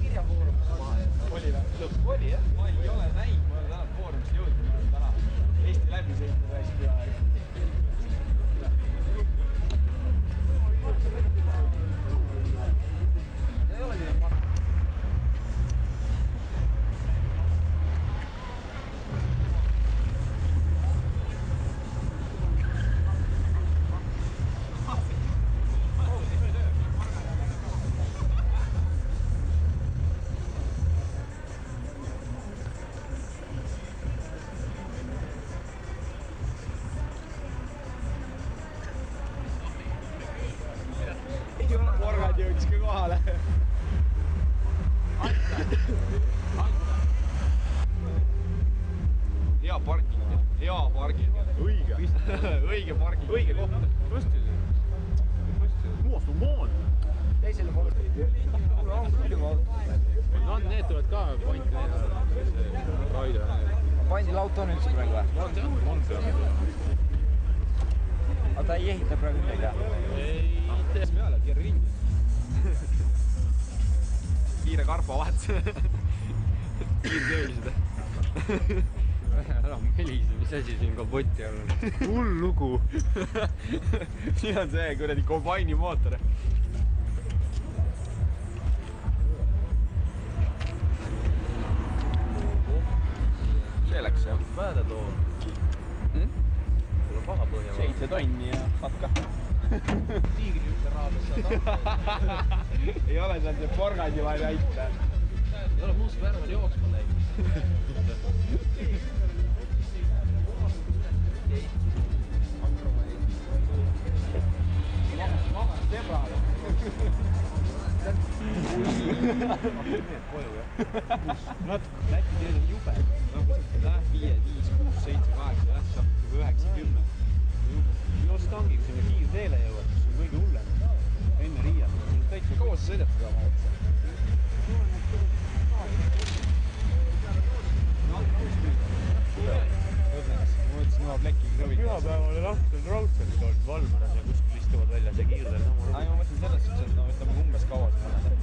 kirjafoorumisse maha. Oli või? Oli jah? Ma ei ole näinud, ma olen täna foorumisse jõudnud, ma olen täna Eesti läbi sõitnud hästi aega. Ei ole nii mark. Porgad jõudis ka kohale. Hea parking. Hea parking. Õige. Õige parking. Õige koht. Muustu moon. Teisele poole. Mulle on küll juba auto. No need tulevad ka pointi Raido. Pandil auto on üldse praegu või? On see. Aga ta ei ehita praegu midagi. Ei tee peale, keera ringi. Kiire karpa vahetus. Kiirtöölised. Ära melise, mis asi siin kapotti on? Hull lugu. Siin on see kuradi kombaini mootor. See läks jah. Pääda too. Sul on paha põhja. 7 tonni ja saad ka. Tiigri ühte raades saad ei ole seal see porgandi vaid aita. ei ole must värv on jooksma läinud. Sebrale. koju jah. Natuke Läti teel on jube. Lähed 5, 5, 6, 7, 8, lähed saab 9, 10. Jos tangiga sinna kiirteele jõuad, kus on kõige hullem. Enne Riiat. Kaua sa sõidad seda oma otsa? Ma mõtlesin oma plekki krõvid. Pühapäeval oli lahtel raudselt olnud Valmaras ja kuskil istuvad väljas ja kiirteel sama Ma mõtlen selles suhtes, et no ütleme umbes kaua sa mõned.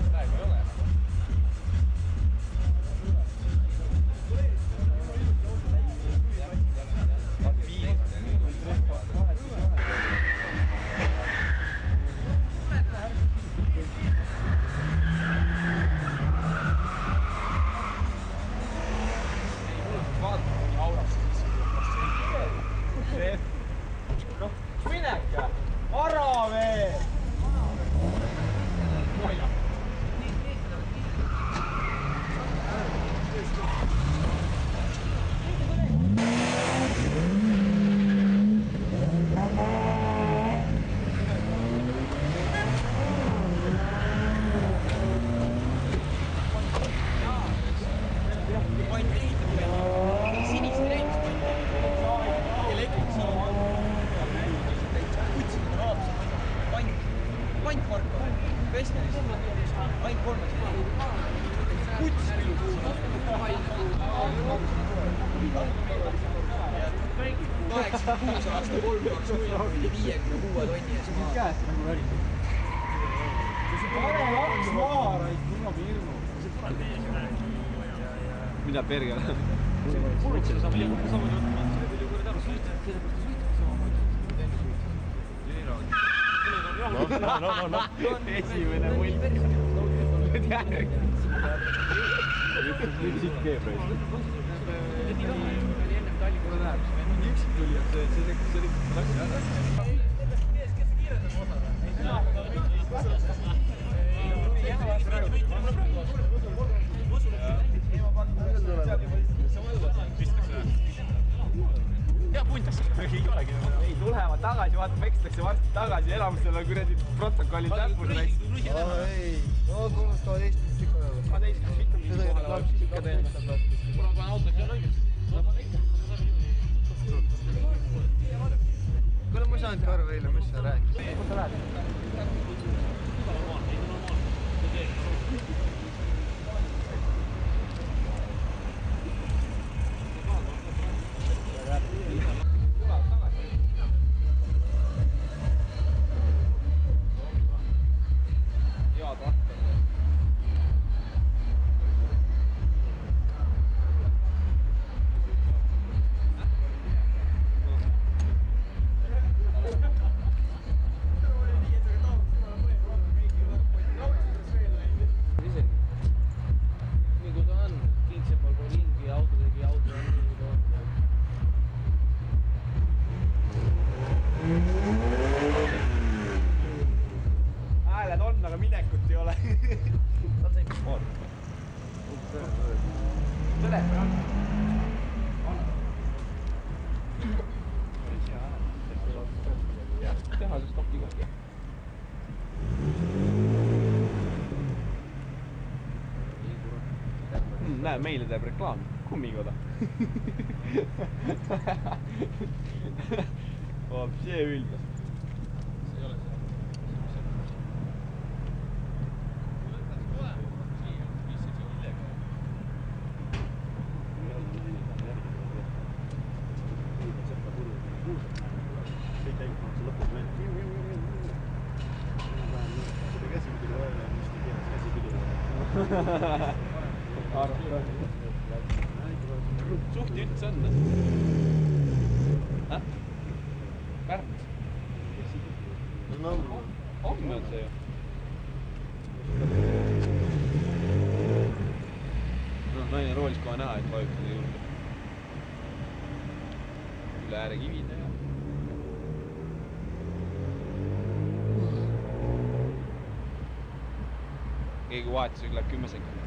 Praegu ei ole. Mida pergele? Purukse saab liikuda sama juhtuma. See võib ju kuradi aru sõita. No. Esimene mull. Nüüd järg. Nüüd siit keeb reis. Üksik tuli, et see läks jälle. Kes kiirendab ja puntakse. Ei olegi. Ei tulema tagasi, vaata, pekstakse varsti tagasi, elamusel on kuradi protokollid täpus reis. Ei, no kuulust 12 ikka veel. 12 ikka mingi kohale ikka teeme. Kuna panen autos ja lõigaks. Kuule, ma ei saanudki aru eile, mis sa rääkisid. Kus sa lähed? Telefon on. Tehase stoki kohta. Näe, meile teeb reklaami. Kummikoda. Вообще üldas. See ei ole see. Suht üldse on. Pärn. Homme on see ju. Naine roolis kohe näha, et vajutada juurde. Üle ääre kivide ja. Keegi vahetusega läheb 10 sekundit.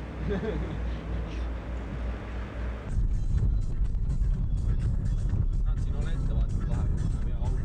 Nad siin ole ette vaatavad vahepeal, kui me auto.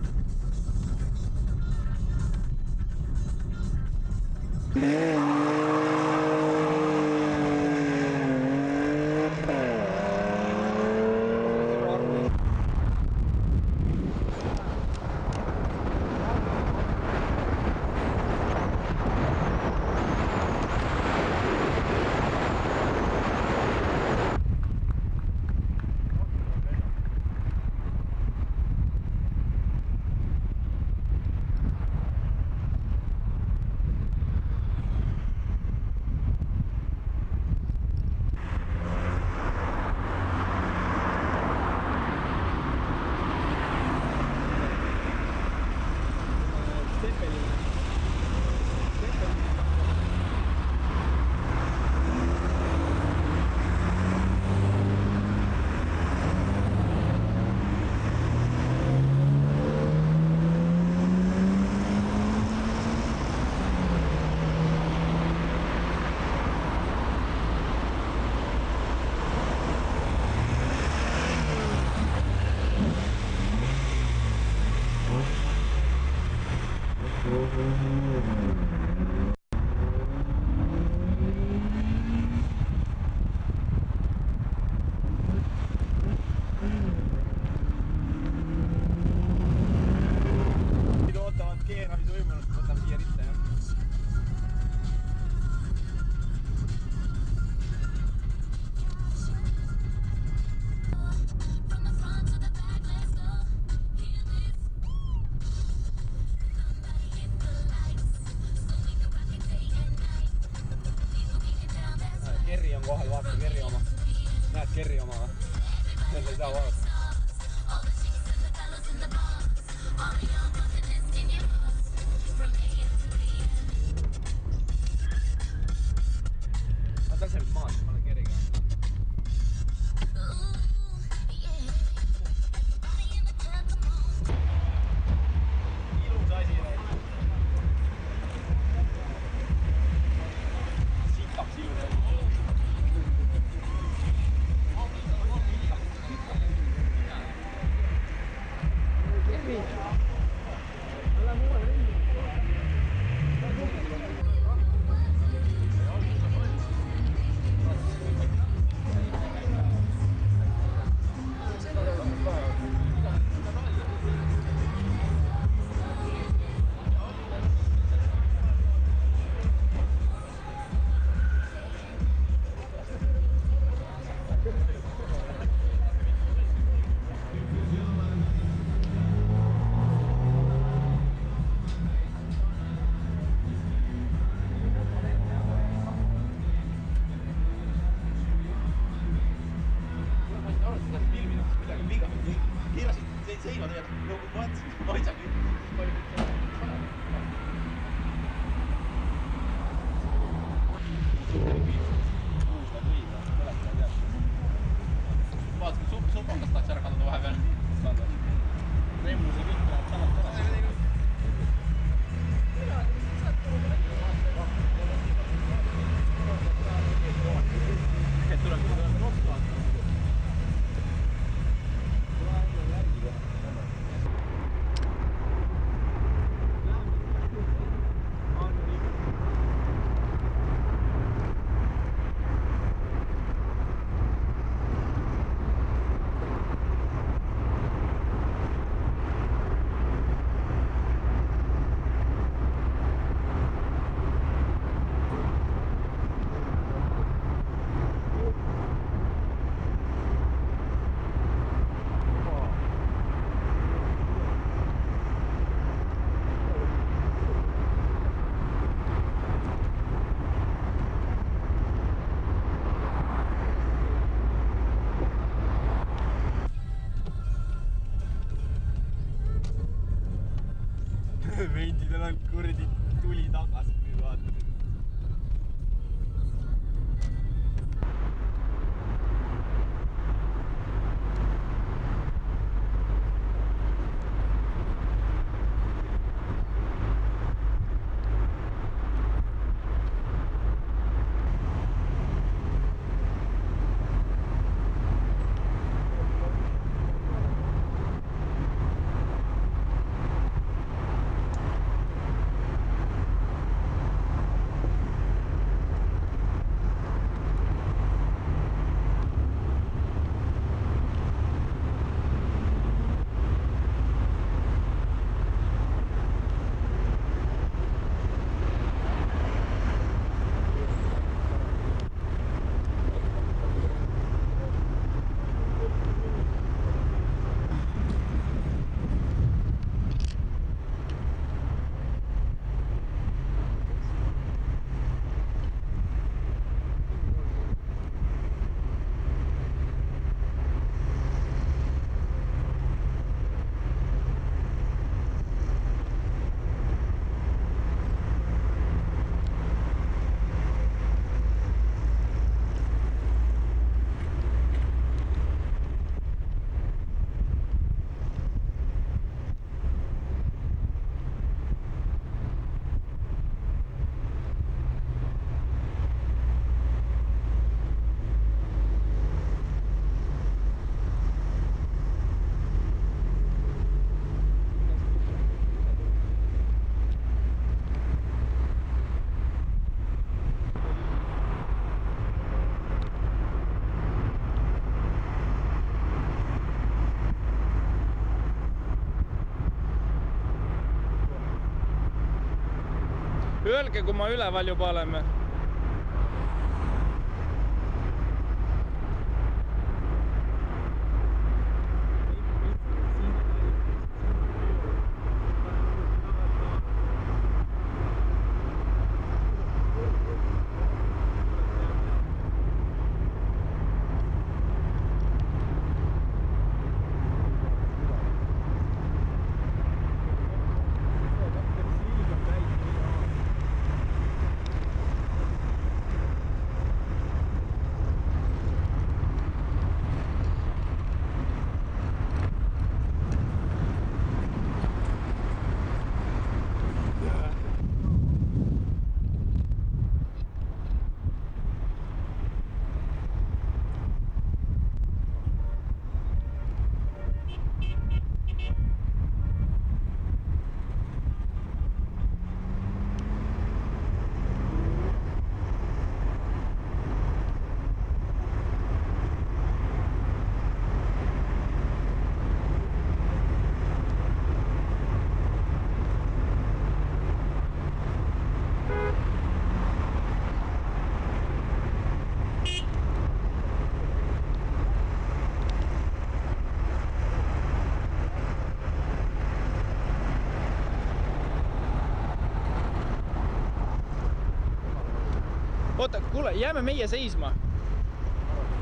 Kerri on kohal, vaata Kerri oma. Näed Kerri oma või? Jälle ei saa vaadata. Ma tasen nüüd maad, ma olen Kerriga. Ilus asi näib. Sitaks ilus asi. Tuleb Vendidel on kuradi tuli tagas nüüd vaatasid. Öelge, kui ma üleval juba oleme. Oota, kuule, jääme meie seisma.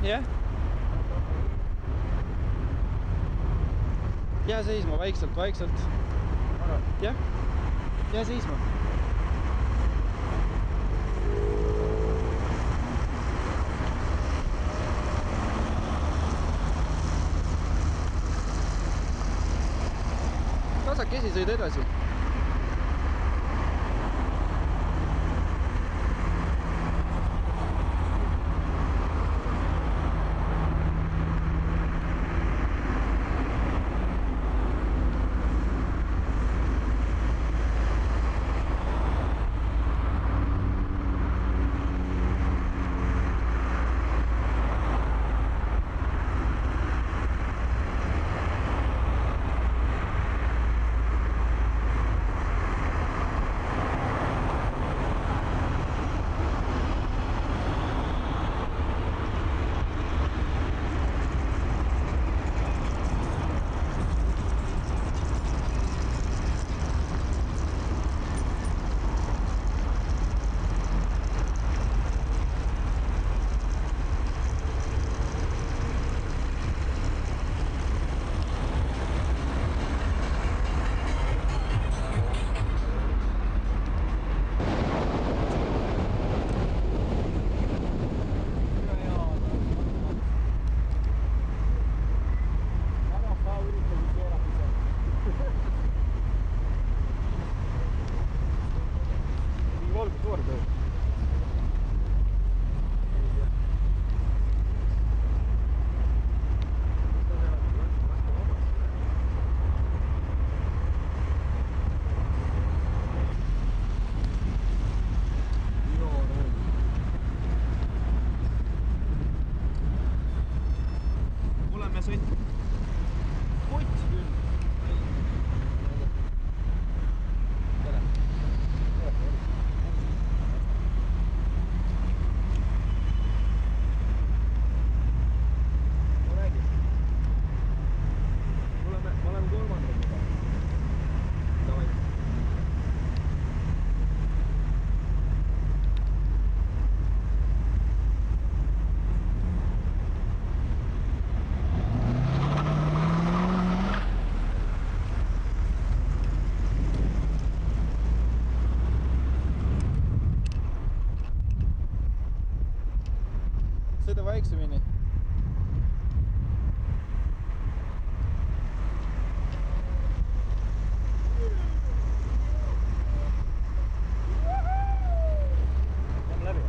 Jah? Jää seisma, vaikselt, vaikselt. Jah? Jää seisma. Tasakesi sõid edasi. sõit. Kotsi küll. Sõida vaiksemini. Lähme läbi.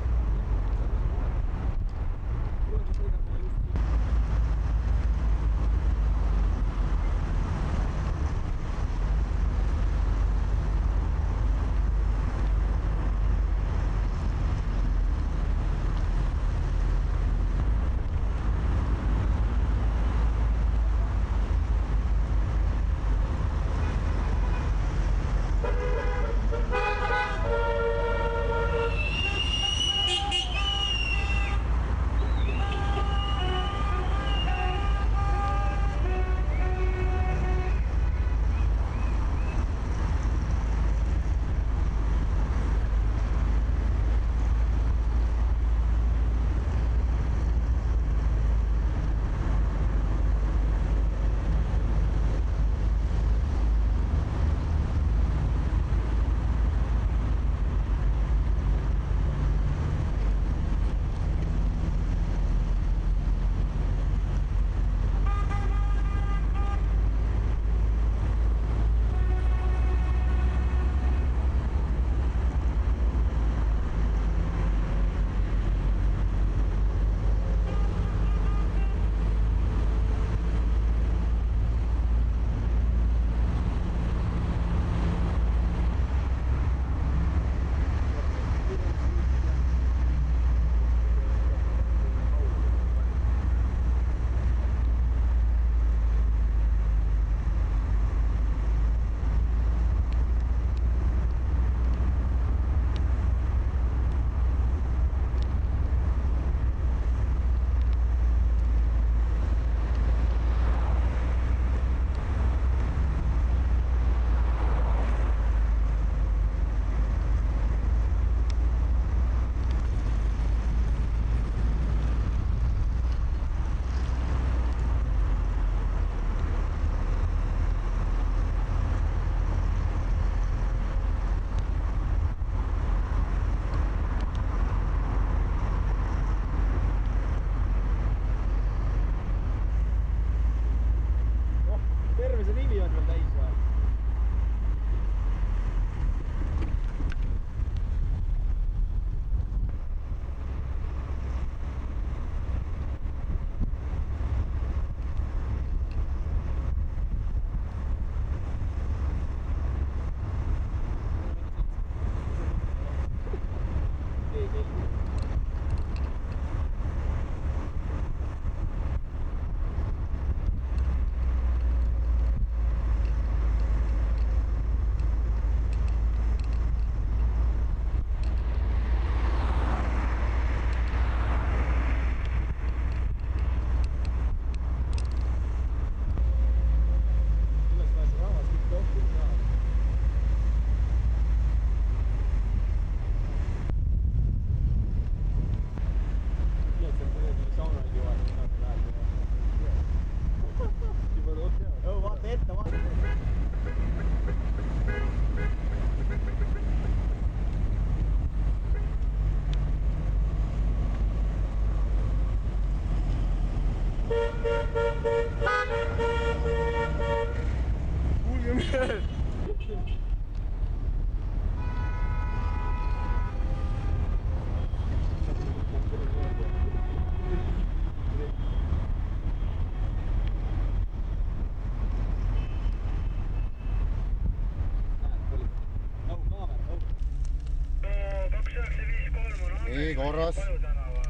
nii, korras.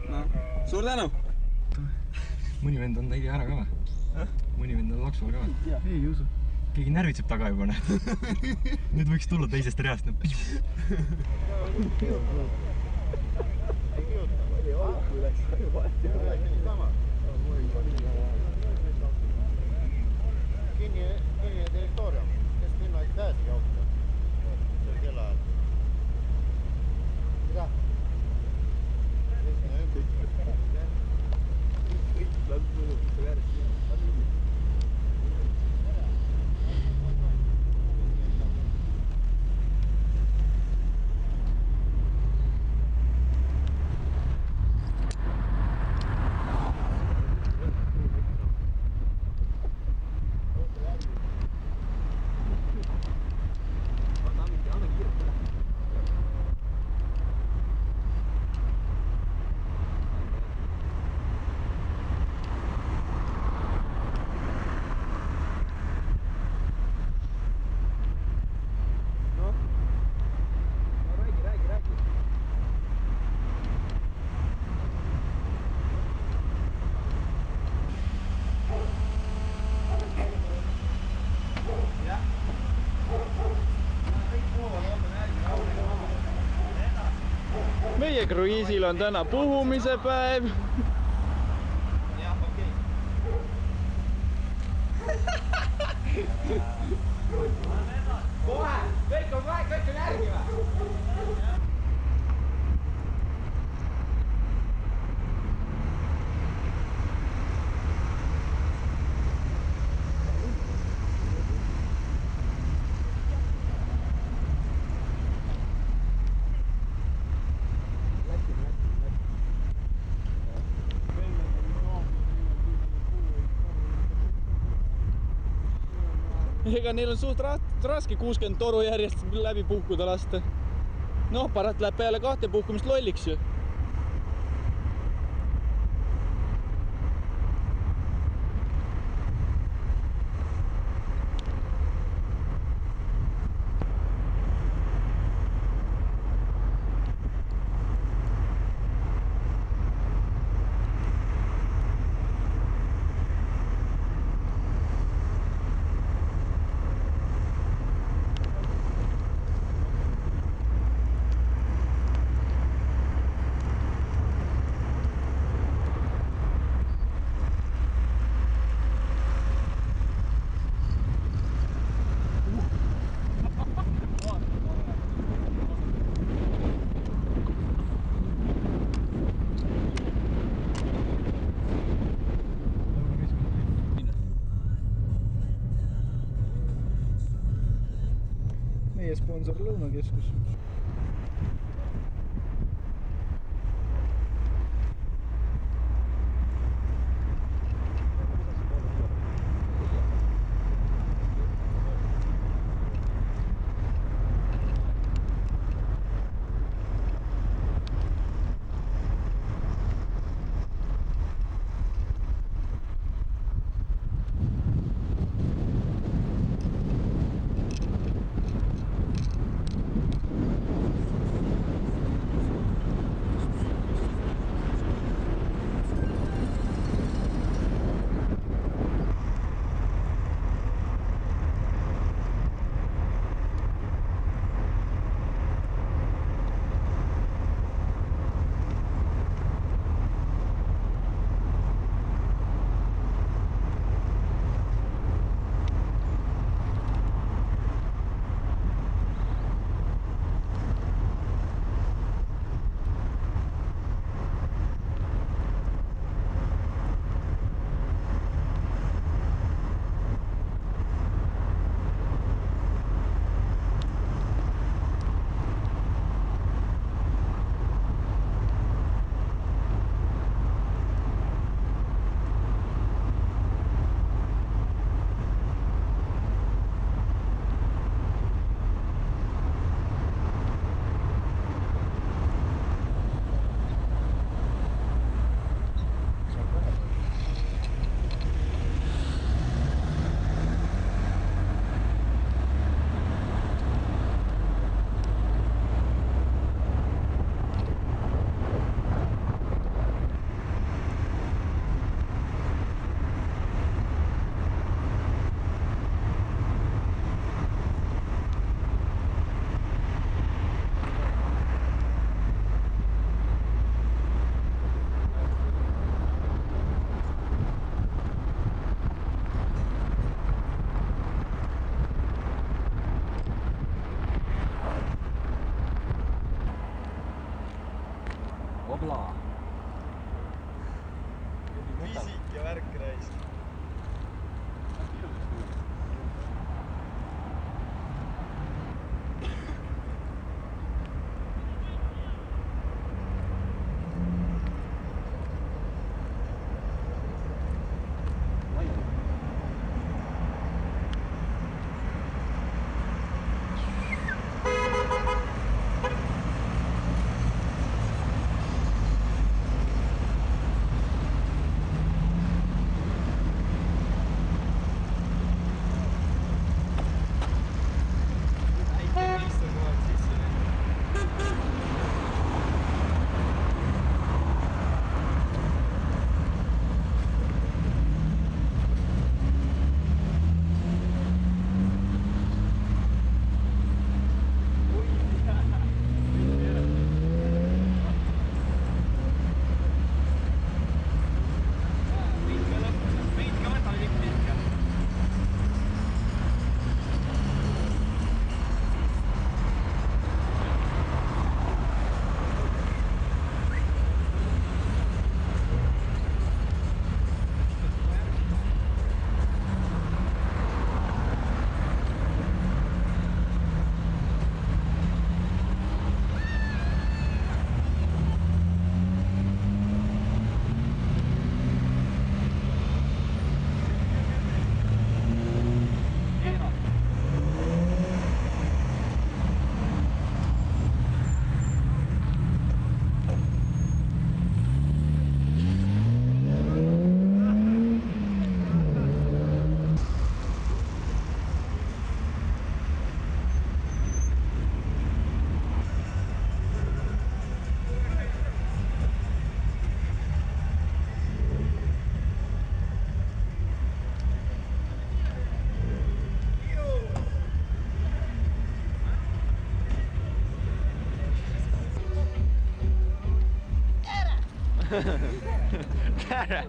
No, suur tänu! mõni vend on tegi ära ka või? Mõni vend on laksul ka või? Ei usu. Keegi närvitseb taga juba, näed. Nüüd võiks tulla teisest reast. Kinni territoorium, kes minna ei pääsegi auto. See on kella ajal. Mida? Meie kruiisil on täna puhumise päev. Jah, okei. Kohe! Kõik on järgi või? Ega neil on suht raske 60 toru järjest läbi puhkuda lasta. Noh, parat läheb peale 2 puhkumist lolliks ju. Meie sponsor Lõunakeskus. värk reis. tere!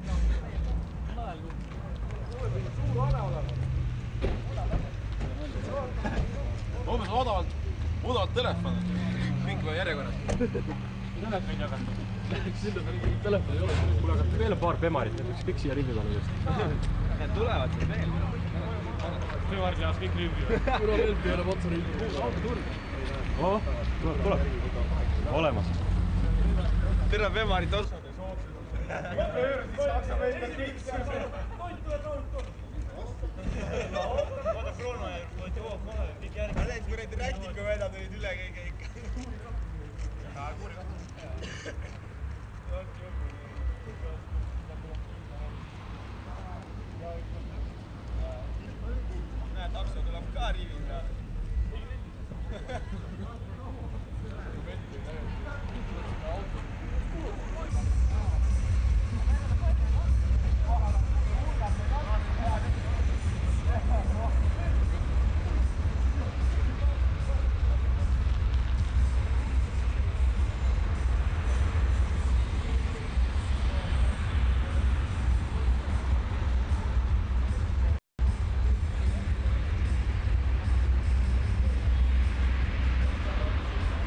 Umbes odavalt telefon, kõik või järjekorras. Telefon ei jaganud. Telefon ei ole. Kuule, aga veel on paar pemarit, näiteks kõik siia rivi pannud just. Need tulevad siis veel. Pemarid jaas kõik rivi. Kuna veel peale otsa rivi. Tuleb. Olemas. Tere pemarit otsad. Saaks meid